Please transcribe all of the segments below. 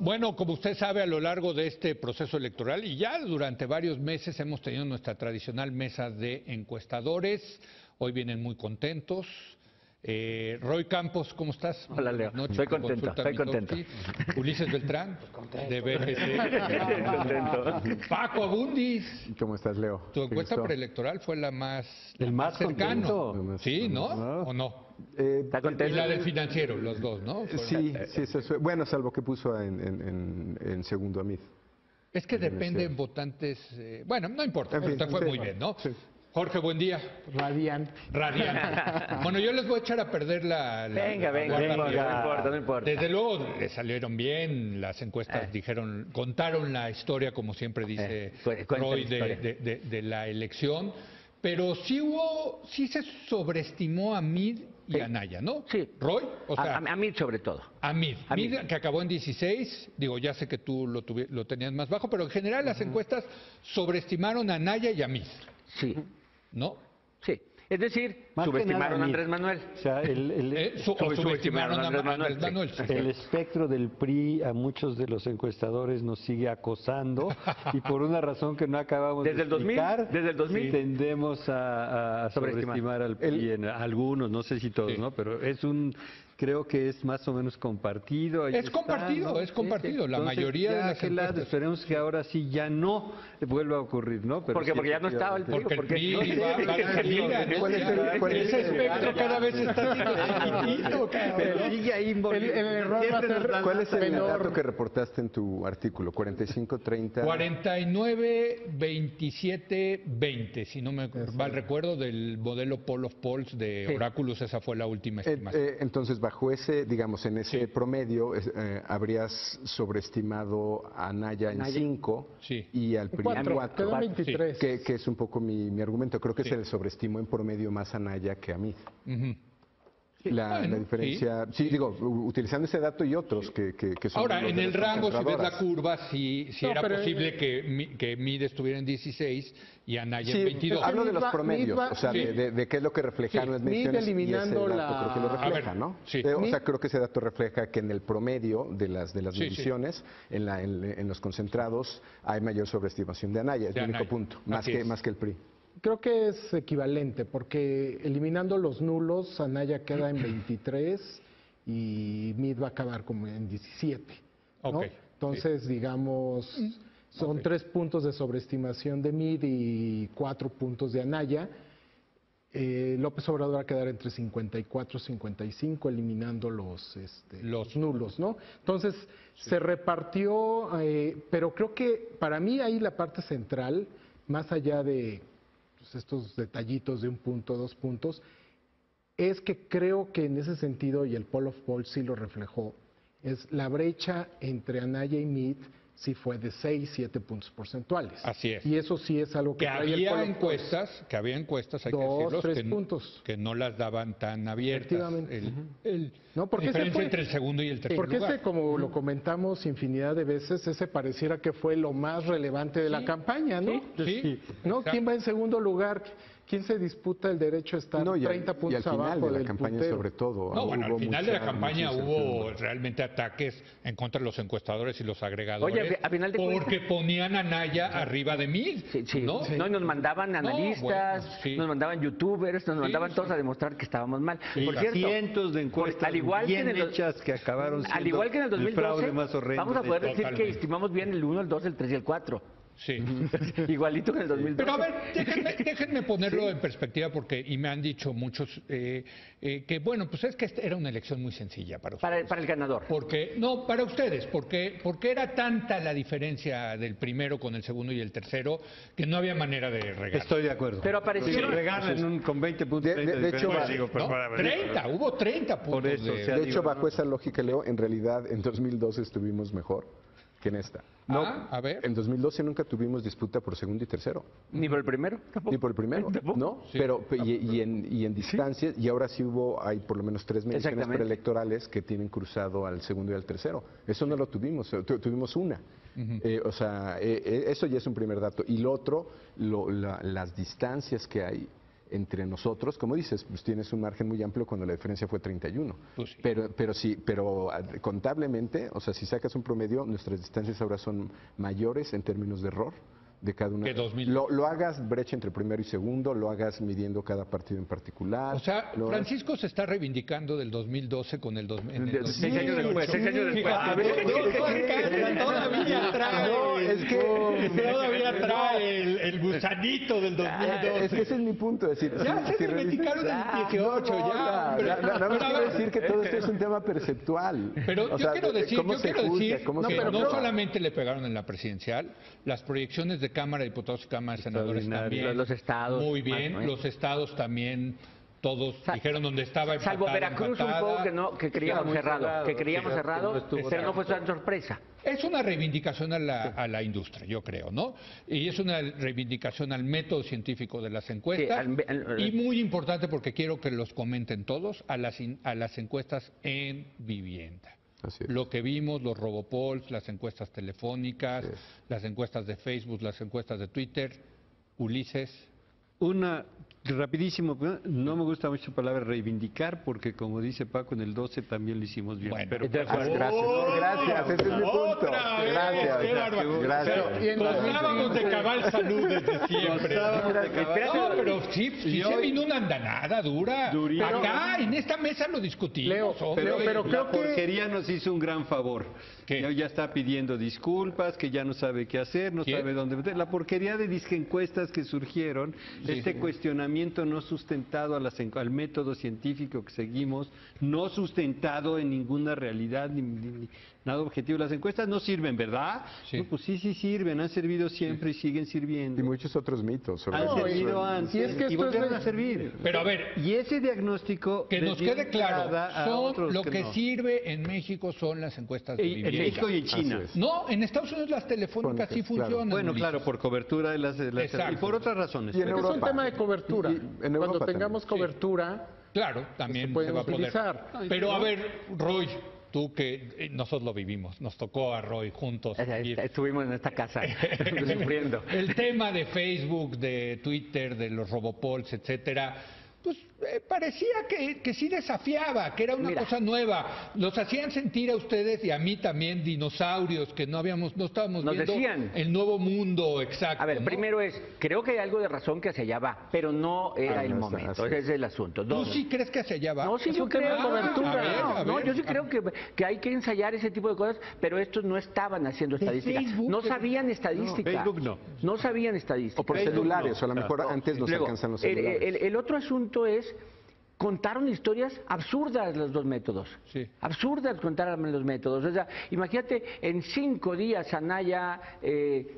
Bueno, como usted sabe, a lo largo de este proceso electoral y ya durante varios meses hemos tenido nuestra tradicional mesa de encuestadores. Hoy vienen muy contentos. Roy Campos, ¿cómo estás? Hola, Leo. Estoy contento, estoy contento. Ulises Beltrán, de BGC. Contento. Paco Abundis. ¿Cómo estás, Leo? Tu encuesta preelectoral fue la más cercano. Contento. Sí, ¿no? ¿O no? ¿Está contento? Y la del Financiero, los dos, ¿no? Sí, bueno, salvo que puso en segundo a mí. Es que depende en votantes. Bueno, no importa, en fin, usted fue muy bien, ¿no? Sí. Jorge, buen día. Radiante. Bueno, yo les voy a echar a perder Venga, no importa. Desde luego le salieron bien, las encuestas contaron la historia, como siempre dice Roy, de la elección, pero sí se sobreestimó a Mid y a Anaya, ¿no? Sí. Roy, o sea, a Mid sobre todo. A Mid, que acabó en 16, digo, ya sé que tú lo tenías más bajo, pero en general las encuestas sobreestimaron a Anaya y a Mid. Sí. ¿No? Sí. Es decir, subestimaron a Andrés Manuel. O sea, subestimaron a Andrés Manuel. Sí. El espectro del PRI a muchos de los encuestadores nos sigue acosando y por una razón que no acabamos de explicar, desde el 2000 tendemos a sobreestimar al PRI en algunos, no sé si todos, ¿no? Pero creo que es más o menos compartido. Es compartido. La Entonces, mayoría de las encuestas. Esperemos que ahora sí ya no vuelva a ocurrir, ¿no? Pero porque ya no estaba el PRI. Porque el PRI va a salir. Ese espectro cada vez está siendo chiquitito. Pero sigue ahí. El error va a ser. ¿Cuál es el dato que reportaste en tu artículo? 45-30. 49, 27, 20, si no me mal recuerdo, del modelo Poll of Polls de Oráculos. Esa fue la última estimación. Entonces, bajo ese, digamos, en ese promedio, habrías sobreestimado a Anaya en 5 y al PRI en 4. Quedó 23. Que es un poco mi argumento. Creo que se le sobreestimó en promedio más a Anaya que a mí. La diferencia, digo, utilizando ese dato y otros que son. Ahora, en el rango, si ves la curva, sí era posible que Mid estuviera en 16 y Anaya en 22. Hablo de los promedios, o sea, de qué es lo que reflejaron las mediciones y ese dato creo que lo refleja, ¿no? O sea, creo que ese dato refleja que en el promedio de las mediciones, en los concentrados, hay mayor sobreestimación de Anaya, es el único punto, más que el PRI. Creo que es equivalente, porque eliminando los nulos, Anaya queda en 23 y Mid va a acabar como en 17. ¿no? Entonces, digamos, son 3 puntos de sobreestimación de Mid y 4 puntos de Anaya. López Obrador va a quedar entre 54 y 55, eliminando los nulos, ¿no? Entonces, se repartió, pero creo que para mí ahí la parte central, más allá de estos detallitos de 1 punto, 2 puntos, es que creo que en ese sentido, y el Poll of Polls sí lo reflejó, es la brecha entre Anaya y Mid sí fue de 6, 7 puntos porcentuales. Así es. Y eso sí es algo que había encuestas, hay 2, 3 puntos. Que no las daban tan abiertas. Efectivamente. La diferencia entre el segundo y el tercer lugar. Porque como lo comentamos infinidad de veces, ese pareciera que fue lo más relevante de la campaña, ¿no? Sí. ¿No? ¿Quién va en segundo lugar? ¿Quién se disputa el derecho a estar 30 puntos abajo del puntero? Y al final de la campaña sobre todo. Al final de la campaña hubo realmente ataques en contra de los encuestadores y los agregadores. Oye, a final de cuentas, porque ponían a Anaya arriba de Mid. ¿no? Y nos mandaban analistas, nos mandaban youtubers, nos mandaban todos a demostrar que estábamos mal. Por cierto, cientos de encuestas hechas que acabaron siendo al igual que en el 2012, más horrendo vamos a poder decir que estimamos bien el 1, el 2, el 3 y el 4. Sí. Igualito que en el 2012. Pero a ver, déjenme ponerlo en perspectiva y me han dicho muchos que bueno, pues es que era una elección muy sencilla para ustedes. Para el ganador. Para ustedes, porque era tanta la diferencia del primero con el segundo y el tercero que no había manera de regar. Estoy de acuerdo. Pero aparecieron... Si regalan con 20 puntos, de hecho, hubo 30 puntos. Por eso, de hecho, bajo esa lógica, Leo, en realidad en 2012 estuvimos mejor que en esta. No, a ver. En 2012 nunca tuvimos disputa por segundo y tercero. ¿Ni por el primero? Ni por el primero, ¿no? Sí. Pero y en distancias, y ahora sí hay por lo menos 3 mediciones preelectorales que tienen cruzado al segundo y al tercero. Eso no lo tuvimos, tuvimos una. O sea, eso ya es un primer dato. Y lo otro, las distancias que hay entre nosotros, como dices, pues tienes un margen muy amplio cuando la diferencia fue 31. Pues sí. Pero contablemente, o sea, si sacas un promedio, nuestras distancias ahora son mayores en términos de error de cada una. Lo hagas brecha entre primero y segundo, lo hagas midiendo cada partido en particular. O sea, Francisco se está reivindicando del 2012 con el 2000. 6 años después. Todavía trae el gusanito del 2012. Es que ese es mi punto. Decir, ya se reivindicaron del 18, Nada más quiero decir que todo esto es un tema perceptual. Pero yo quiero decir que no solamente le pegaron en la presidencial, las proyecciones de Cámara de Diputados y Cámara de Senadores también. Los estados. Muy bien, los estados también. Todos dijeron dónde estaba empatada. Salvo Veracruz un poco que creíamos cerrado, pero no fue tan sorpresa. Es una reivindicación a la industria, yo creo, ¿no? Y es una reivindicación al método científico de las encuestas. Y muy importante, porque quiero que los comenten todos, a las encuestas en vivienda. Lo que vimos, los robopolls, las encuestas telefónicas, las encuestas de Facebook, las encuestas de Twitter. Ulises. Rapidísimo, no me gusta mucho la palabra reivindicar, porque como dice Paco, en el 12 también lo hicimos bien. Bueno, pero gracias, ese es mi punto. Gracias. Hablábamos de cabal salud desde siempre. Pero sí se vino una andanada dura. Acá, en esta mesa lo discutimos. Pero creo que la porquería nos hizo un gran favor. Ya está pidiendo disculpas, que ya no sabe qué hacer, no sabe dónde meter. La porquería de disquencuestas que surgieron, este cuestionamiento no sustentado al método científico que seguimos, no sustentado en ninguna realidad ni nada objetivo. Las encuestas no sirven, ¿verdad? Sí. No, pues sí sirven, han servido siempre y siguen sirviendo. Y muchos otros mitos. Han servido antes y volvieron a servir. Pero a ver, y ese diagnóstico... Que nos quede claro, lo que sirve en México son las encuestas de vivienda. En México y en China. No, en Estados Unidos las telefónicas sí funcionan. Bueno, claro, por cobertura de las y por otras razones. Y en Europa. Es un tema de cobertura. Cuando tengamos cobertura... Claro, también se va a poder utilizar. Pero a ver, Roy, tú que nosotros lo vivimos, nos tocó a Roy juntos. Estuvimos en esta casa sufriendo. El tema de Facebook, de Twitter, de los robopolls, etcétera, pues parecía que sí desafiaba, que era una cosa nueva. Los hacían sentir a ustedes y a mí también dinosaurios, que no estábamos viendo decían, el nuevo mundo exacto. A ver, primero creo que hay algo de razón que hacia allá va, pero no era el momento, ese es el asunto. ¿Tú sí crees que hacia allá va? No, sí, yo creo cobertura. Yo sí creo que hay que ensayar ese tipo de cosas, pero estos no estaban haciendo estadística. No sabían estadística. Facebook no. No sabían estadística. O por celulares, o a lo mejor antes nos alcanzan los celulares. El otro asunto es... Contaron historias absurdas los dos métodos. Sí. Absurdas contaron los métodos. O sea, imagínate, en 5 días Anaya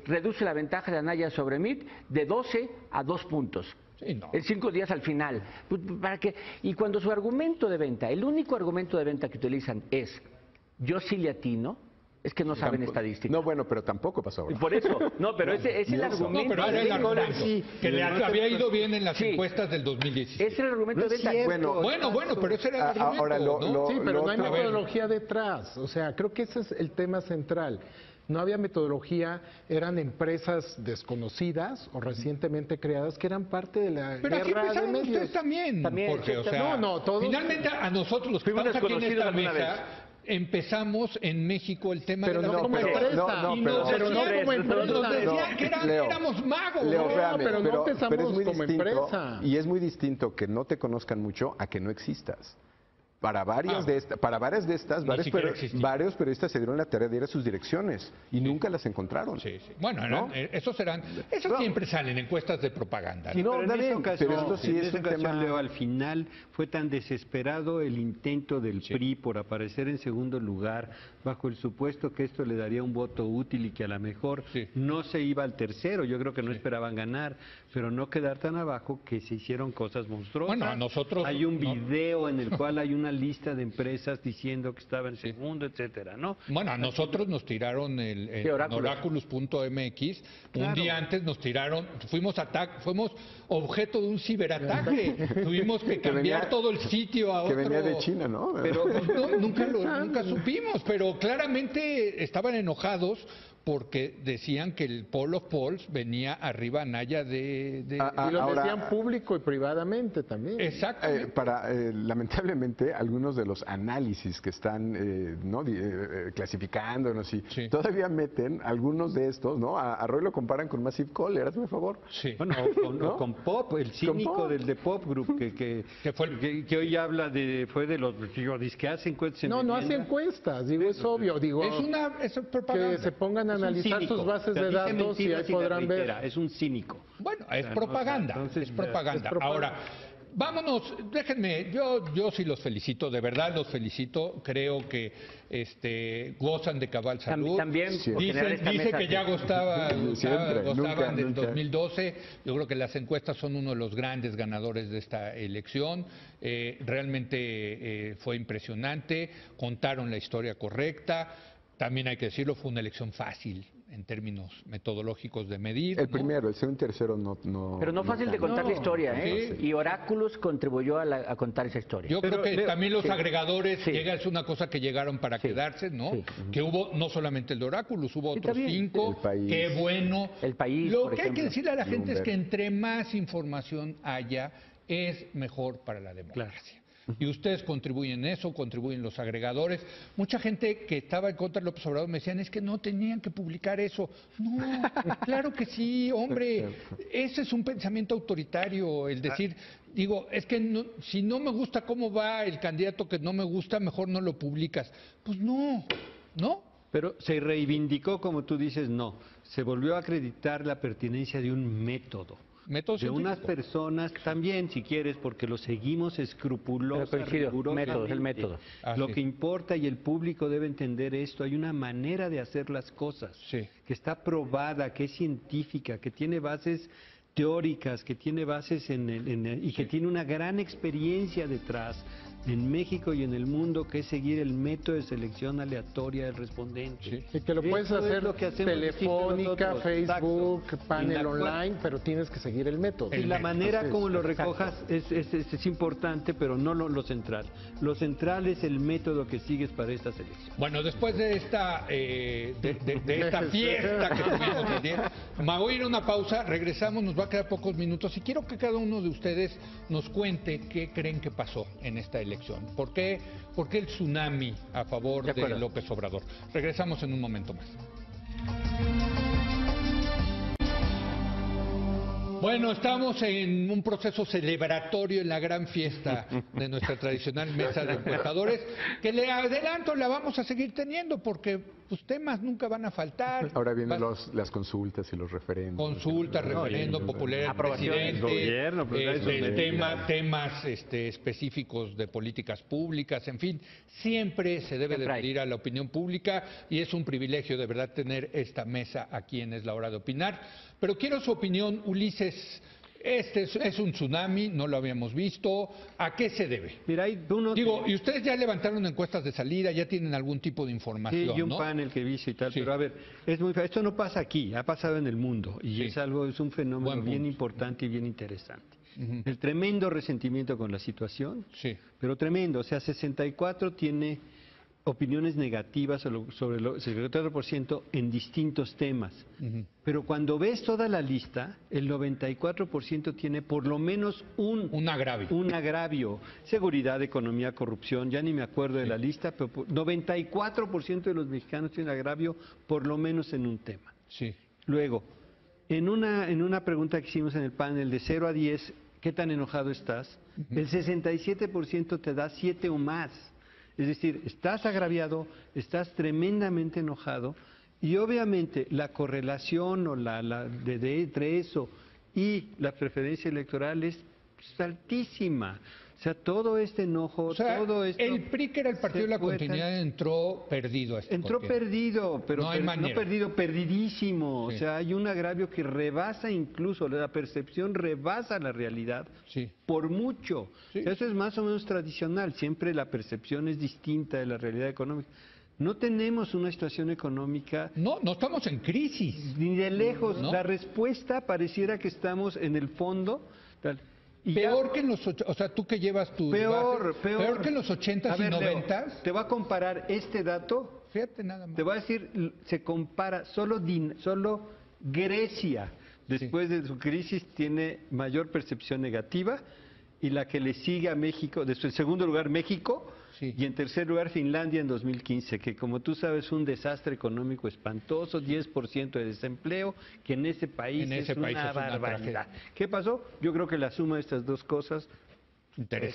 reduce la ventaja de Anaya sobre Meade de 12 a 2 puntos. Sí, no. En 5 días al final. ¿Para qué? Y cuando su argumento de venta, el único argumento de venta que utilizan es yo sí le atino, es que no saben estadística. No, bueno, pero tampoco pasó ahora. Y por eso, ese es el argumento. No, pero era el argumento. Que le había ido bien en las encuestas del 2016. Ese es el argumento de venta. Bueno, pero ese era el argumento. Ahora sí, pero no hay metodología detrás. O sea, creo que ese es el tema central. No había metodología, eran empresas desconocidas o recientemente creadas que eran parte de la guerra de medios. Ustedes también. Porque, o sea, todos. Finalmente a nosotros los que estamos aquí en esta mesa empezamos en México el tema pero de la no como empresa. Pero no como empresa. Nos decían que éramos magos. Pero no empezamos como empresa. Y es muy distinto que no te conozcan mucho a que no existas. Para varias de estas, varios periodistas se dieron la tarea de ir a sus direcciones y nunca las encontraron. Sí. Bueno, esos siempre salen encuestas de propaganda. Sí, pero en esta ocasión, Leo, al final fue tan desesperado el intento del PRI por aparecer en segundo lugar, bajo el supuesto que esto le daría un voto útil y que a lo mejor no se iba al tercero. Yo creo que no esperaban ganar, pero no quedar tan abajo, que se hicieron cosas monstruosas. Bueno, a nosotros... Hay un video en el cual hay una lista de empresas diciendo que estaba en segundo, etcétera, ¿no? Bueno, a nosotros nos tiraron en Oraculus.mx, un día antes nos tiraron, fuimos objeto de un ciberataque, tuvimos que cambiar todo el sitio a otro. Que venía de China, ¿no? Pero nunca supimos, pero claramente estaban enojados porque decían que el Poll of Polls venía arriba Anaya y lo decían público y privadamente también. Exacto. Lamentablemente, algunos de los análisis que están clasificándonos y todavía meten algunos de estos, ¿no? A Roy lo comparan con Massive Caller, hazme favor. Sí. Bueno, con Pop, el cínico del de Pop Group, que hoy habla fue de los, que hace encuestas. No hace encuestas, es obvio, es propaganda. Que se pongan a analizar sus bases de datos y ahí podrán ver. Es un cínico. Bueno, es propaganda, es propaganda. Ahora, vámonos, déjenme, yo sí los felicito, de verdad los felicito, creo que gozan de cabal salud. También dice que ya gozaban del 2012, yo creo que las encuestas son uno de los grandes ganadores de esta elección, realmente fue impresionante, contaron la historia correcta, también hay que decirlo, fue una elección fácil en términos metodológicos de medir. El primero, el segundo y tercero no. Pero no fácil de contar la historia, ¿eh? Y Oráculos contribuyó a contar esa historia. Yo creo que también los agregadores, es una cosa que llegaron para quedarse, ¿no? Que hubo no solamente el de Oráculos, hubo otros 5, qué bueno. El País, Lo que hay que decirle a la gente es que entre más información haya, es mejor para la democracia. Claro. Y ustedes contribuyen eso, contribuyen los agregadores. Mucha gente que estaba en contra de López Obrador me decían, es que no tenían que publicar eso. No, claro que sí, hombre. Ese es un pensamiento autoritario, el decir, es que si no me gusta cómo va el candidato que no me gusta, mejor no lo publicas. Pues no. Pero se reivindicó, como tú dices, no. Se volvió a acreditar la pertinencia de un método. De unas personas también, si quieres, porque lo seguimos escrupulosamente. El método. Lo que importa y el público debe entender esto, hay una manera de hacer las cosas que está probada, que es científica, que tiene bases teóricas, que tiene bases y que tiene una gran experiencia detrás en México y en el mundo, que es seguir el método de selección aleatoria del respondente. Y que lo puedes hacer telefónica, Facebook, panel online, pero tienes que seguir el método. Y la manera como lo recojas es importante, pero no lo central. Lo central es el método que sigues para esta selección. Bueno, después de esta fiesta que tuvimos ayer, me voy a ir a una pausa, regresamos, nos va a quedar pocos minutos y quiero que cada uno de ustedes nos cuente qué creen que pasó en esta elección. ¿Por qué el tsunami a favor de López Obrador? Regresamos en un momento más. Bueno, estamos en un proceso celebratorio en la gran fiesta de nuestra tradicional mesa de encuestadores, que le adelanto, la vamos a seguir teniendo porque temas nunca van a faltar. Ahora vienen las consultas y los referendos. Consultas, referendo, popular, presidente, gobierno, temas específicos de políticas públicas, en fin, siempre se debe de pedir a la opinión pública y es un privilegio de verdad tener esta mesa aquí en Es la Hora de Opinar. Pero quiero su opinión, Ulises. Es un tsunami, no lo habíamos visto. ¿A qué se debe? Mira, y ustedes ya levantaron encuestas de salida, ya tienen algún tipo de información, y un panel que viste y tal, pero a ver, esto no pasa aquí, ha pasado en el mundo y es un fenómeno bien importante y bien interesante. El tremendo resentimiento con la situación, pero tremendo, 64 tiene opiniones negativas sobre el 74% en distintos temas. Pero cuando ves toda la lista, el 94% tiene por lo menos un agravio. Seguridad, economía, corrupción, ya ni me acuerdo de la lista, pero 94% de los mexicanos tienen agravio por lo menos en un tema. Luego, en una pregunta que hicimos en el panel de 0 a 10, ¿qué tan enojado estás? El 67% te da 7 o más. Es decir, estás agraviado, estás tremendamente enojado y obviamente la correlación entre eso y la preferencia electoral es altísima. O sea, todo este enojo, todo esto... El PRI, que era el Partido de la Continuidad, entró perdido. Perdido, pero no perdido, perdidísimo. O sea, hay un agravio que rebasa incluso, la percepción rebasa la realidad por mucho. Eso es más o menos tradicional, siempre la percepción es distinta de la realidad económica. No tenemos una situación económica... No estamos en crisis. Ni de lejos. La respuesta pareciera que estamos en el fondo... Peor que en los... O sea, tú que llevas tus... Peor que en los 80s y 90s. Te voy a comparar este dato Fíjate nada más. Te voy a decir, se compara, solo Grecia, después de su crisis, tiene mayor percepción negativa, y la que le sigue a México, en segundo lugar México, y en tercer lugar Finlandia en 2015, que como tú sabes es un desastre económico espantoso, 10% de desempleo, que en ese país es una barbaridad. ¿Qué pasó? Yo creo que la suma de estas dos cosas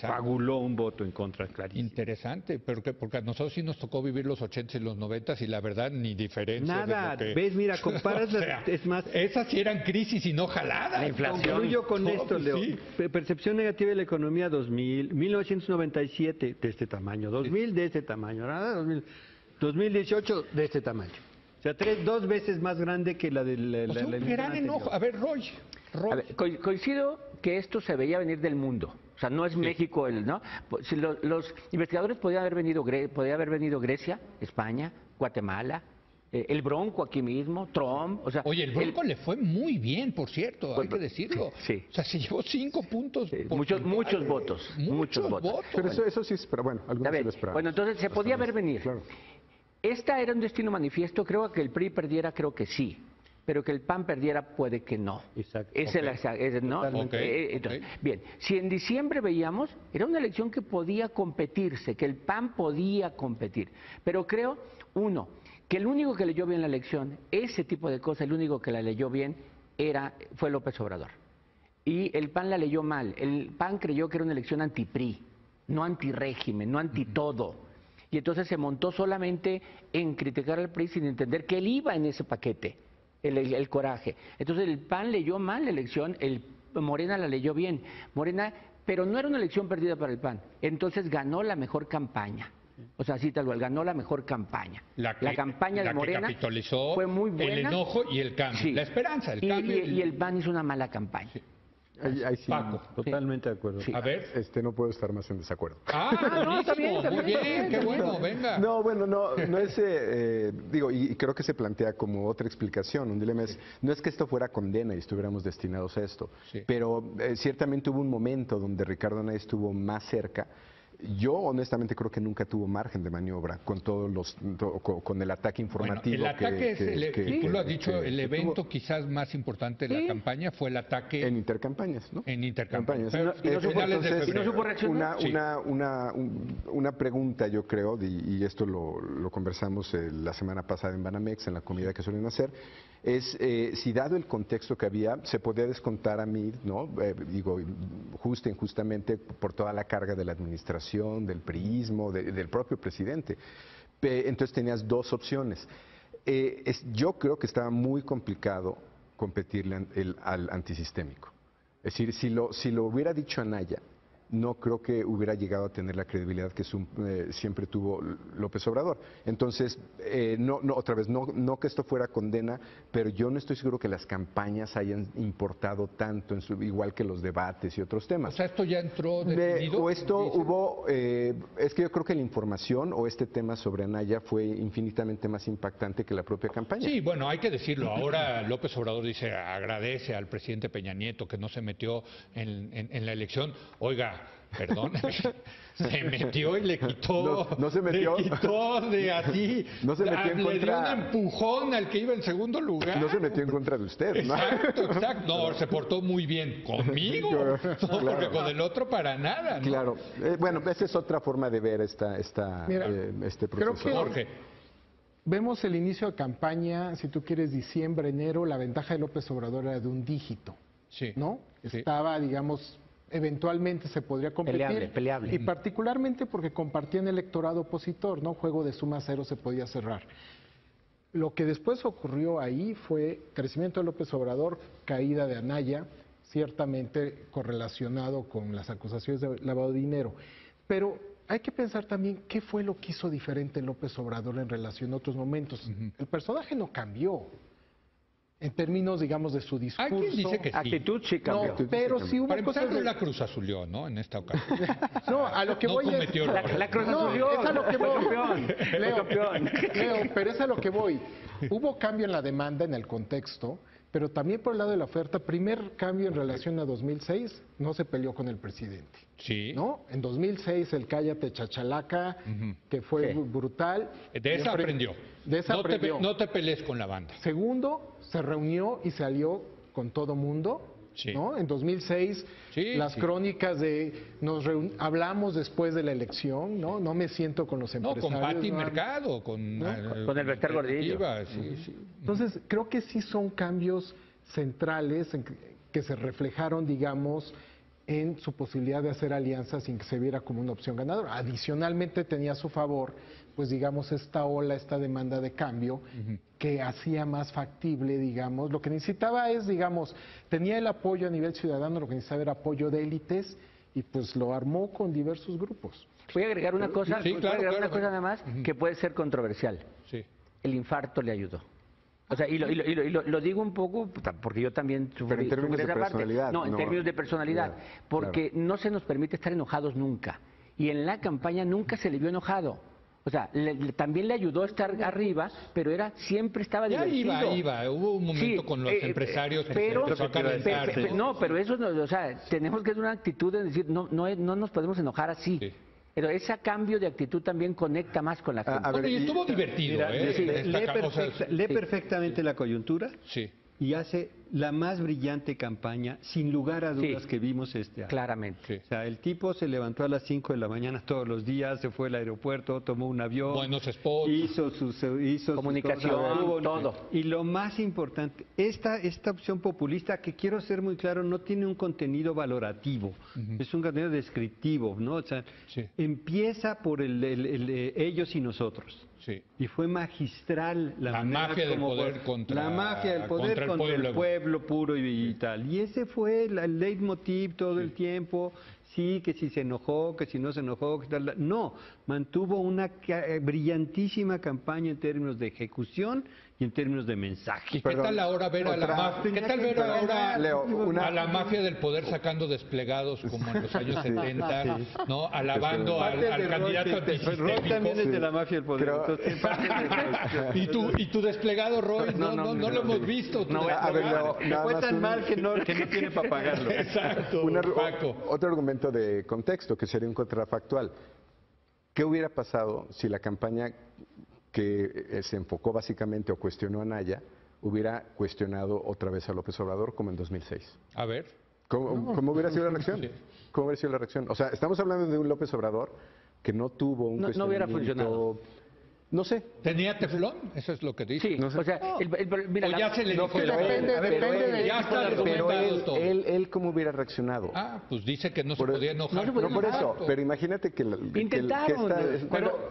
coaguló un voto en contra, clarísimo. Interesante, pero porque a nosotros sí nos tocó vivir los 80 y los 90 y la verdad ni diferencia. Nada, de lo que... ves, mira, comparas, o sea, es más... Esas sí eran crisis y no jaladas. La inflación. Concluyo con esto, Leo. Sí. Percepción negativa de la economía 2000, 1997 de este tamaño, 2000 de este tamaño, 2018 de este tamaño. O sea, 2 veces más grande que la de la gran enojo. A ver, Roy. A ver, coincido que esto se veía venir del mundo. O sea, no es México ¿no? Si los investigadores podían haber venido Grecia, España, Guatemala, el Bronco aquí mismo, Trump, o sea... Oye, el Bronco le fue muy bien, por cierto, hay que decirlo. Sí. O sea, se llevó 5 puntos. Muchos votos. Muchos votos. Pero eso sí, pero bueno, algunos se lo esperaban. Bueno, entonces se podía ver venir. Claro. Esta era un destino manifiesto, creo que el PRI perdiera, creo que sí. Pero que el PAN perdiera, puede que no. Exacto. ¿No? Entonces, bien, si en diciembre veíamos, era una elección que podía competirse, que el PAN podía competir. Pero creo, que el único que leyó bien la elección, ese tipo de cosas, el único que la leyó bien fue López Obrador. Y el PAN la leyó mal. El PAN creyó que era una elección anti-PRI, no anti-régimen, no anti-todo. Y entonces se montó solamente en criticar al PRI sin entender que él iba en ese paquete. El coraje. Entonces el PAN leyó mal la elección, Morena la leyó bien. Pero no era una elección perdida para el PAN. Entonces ganó la mejor campaña. O sea, así tal cual, ganó la mejor campaña. La campaña de Morena fue muy buena. El enojo y el cambio. Sí. La esperanza, el cambio. Y el PAN hizo una mala campaña. Sí. Ahí sí, Paco, totalmente de acuerdo. Sí. A ver. No puedo estar más en desacuerdo. No, está bien, muy bien, qué bueno, venga. No, bueno, no es, digo, y creo que se plantea como otra explicación, un dilema no es que esto fuera condena y estuviéramos destinados a esto, pero ciertamente hubo un momento donde Ricardo Anaya estuvo más cerca. Yo honestamente creo que nunca tuvo margen de maniobra con con el ataque informativo. Bueno, el ataque tú lo has dicho, el evento quizás más importante de la campaña fue el ataque en intercampañas, ¿no? En intercampañas. Y no supo reaccionar. Una pregunta, yo creo, y esto lo conversamos la semana pasada en Banamex, en la comida que suelen hacer, es si dado el contexto que había, se podía descontar a mí, ¿no? Digo, injustamente por toda la carga de la administración, del priismo, del propio presidente. Entonces tenías 2 opciones. Yo creo que estaba muy complicado competirle al antisistémico. Es decir, si lo hubiera dicho Anaya, no creo que hubiera llegado a tener la credibilidad que siempre tuvo López Obrador. Entonces, otra vez, no que esto fuera condena, pero yo no estoy seguro que las campañas hayan importado tanto, igual que los debates y otros temas. O sea, esto ya entró definido. O esto hubo, es que yo creo que la información o este tema sobre Anaya fue infinitamente más impactante que la propia campaña. Sí, bueno, hay que decirlo. Ahora López Obrador agradece al presidente Peña Nieto que no se metió en la elección. Oiga, perdóname, se metió y le quitó. No se metió. Le quitó de así. No se metió en contra. Le dio un empujón al que iba en segundo lugar. No se metió en contra de usted, ¿no? Exacto. No, se portó muy bien conmigo. Claro. Porque con el otro para nada, ¿no? Claro. Bueno, esa es otra forma de ver este proceso. Creo que Jorge. Vemos el inicio de campaña, si tú quieres, diciembre, enero, la ventaja de López Obrador era de un dígito. Sí. ¿No? Estaba, digamos, eventualmente se podría competir. Peleable. Y particularmente porque compartían electorado opositor, ¿no? Juego de suma cero se podía cerrar. Lo que después ocurrió ahí fue crecimiento de López Obrador, caída de Anaya, ciertamente correlacionado con las acusaciones de lavado de dinero. Pero hay que pensar también qué fue lo que hizo diferente López Obrador en relación a otros momentos. El personaje no cambió. En términos, digamos, de su discurso. ¿Alguien dice que sí? Actitud sí cambió. No, pero sí hubo para cosas... empezar, la Cruz Azulió, ¿no? En esta ocasión. No, a lo que no voy cometió es... La Cruz Azulió. Es a lo que voy. Leo, Leo, pero es a lo que voy. Hubo cambio en la demanda, en el contexto, pero también por el lado de la oferta, primer cambio en relación a 2006, no se peleó con el presidente. Sí. ¿No? En 2006 el cállate chachalaca, que fue brutal. De esa aprendió. No te pelees con la banda. Segundo, se reunió y se alió con todo mundo. Sí. ¿No? En 2006, las crónicas de hablamos después de la elección, ¿no? Me siento con los empresarios. No, con Pati Mercado, con el Berter Gordillo. Entonces, creo que sí son cambios centrales que se reflejaron, digamos, en su posibilidad de hacer alianzas sin que se viera como una opción ganadora. Adicionalmente tenía a su favor, pues digamos, esta demanda de cambio que hacía más factible, digamos, lo que necesitaba es, digamos, tenía el apoyo a nivel ciudadano, lo que necesitaba era apoyo de élites y pues lo armó con diversos grupos. Voy a agregar una cosa, nada más, que puede ser controversial. Sí. El infarto le ayudó. O sea, y lo digo un poco porque yo también sufrí. Pero en términos de personalidad. No, en términos de personalidad. Porque no se nos permite estar enojados nunca. Y en la campaña nunca se le vio enojado. O sea, también le ayudó a estar arriba, pero siempre estaba divertido. Iba. Hubo un momento con los empresarios que se empezó a calentar. Pero eso, o sea, tenemos que tener una actitud de decir, no nos podemos enojar así. Sí. Pero ese cambio de actitud también conecta más con la gente. Y estuvo divertido. Lee perfectamente la coyuntura. Sí. Y hace la más brillante campaña, sin lugar a dudas, que vimos este año. Claramente. Sí. O sea, el tipo se levantó a las 5 de la mañana todos los días, se fue al aeropuerto, tomó un avión. Buenos spots. Hizo comunicación, todo. Y lo más importante, esta opción populista, que quiero ser muy claro, no tiene un contenido valorativo, es un contenido descriptivo, ¿no? O sea, empieza por ellos y nosotros. Sí. Y fue magistral la magia del poder contra el pueblo puro y tal. Y ese fue el leitmotiv todo el tiempo. Sí, que si se enojó, que si no se enojó, que tal. No, mantuvo una brillantísima campaña en términos de ejecución y en términos de mensaje. ¿Y qué tal ahora ver a la mafia del poder sacando desplegados como en los años 70, ¿no? Alabando al candidato antisistémico? Roy también es de la mafia del poder. ¿Y tu desplegado, Roy? No lo hemos visto. Le fue tan mal que no tiene para pagarlo. Exacto, otro argumento de contexto, que sería un contrafactual. ¿Qué hubiera pasado si la campaña que se enfocó básicamente o cuestionó a Anaya hubiera cuestionado otra vez a López Obrador como en 2006? A ver. ¿Cómo hubiera sido la reacción? Sí. ¿Cómo hubiera sido la reacción? O sea, estamos hablando de un López Obrador que no tuvo un cuestionamiento... No hubiera funcionado. No sé. ¿Tenía teflón? Eso es lo que dice. Sí, no sé. O sea, mira, o ya se le dijo pero él cómo hubiera reaccionado. Pues dice que no se podía enojar. No por eso, pero imagínate que... Intentaron.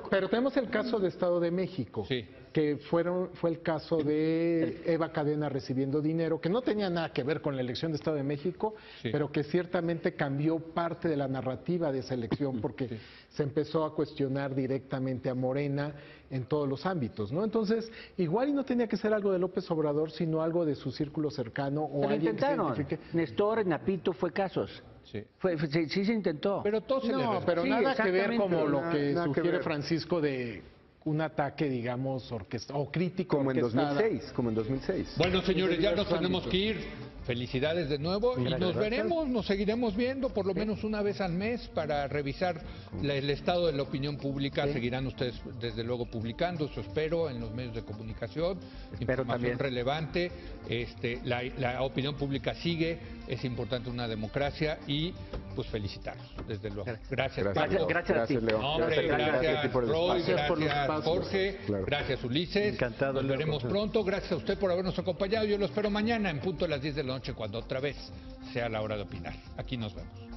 Pero tenemos el caso de Estado de México. Sí. Que fue el caso de Eva Cadena recibiendo dinero, que no tenía nada que ver con la elección de Estado de México, pero que ciertamente cambió parte de la narrativa de esa elección, porque se empezó a cuestionar directamente a Morena en todos los ámbitos, ¿no? Entonces, igual y no tenía que ser algo de López Obrador, sino algo de su círculo cercano o pero alguien intentaron. Que se identifique. Néstor, Napito, fue casos. Sí. Sí se intentó. Pero todo pero nada que ver como lo que sugiere Francisco de un ataque, digamos, o crítico como en 2006. Bueno, señores, ya nos tenemos que ir. Felicidades de nuevo y nos seguiremos viendo por lo menos una vez al mes para revisar el estado de la opinión pública. Seguirán ustedes desde luego publicando, eso espero, en los medios de comunicación, información relevante. La opinión pública sigue, es importante una democracia y pues felicitarlos, desde luego. Gracias a ti. Leo. Gracias Roy, gracias Jorge, gracias Ulises. Encantado. Nos veremos pronto. Gracias a usted por habernos acompañado. Yo lo espero mañana en punto de las 10 de la noche, cuando otra vez sea la hora de opinar. Aquí nos vemos.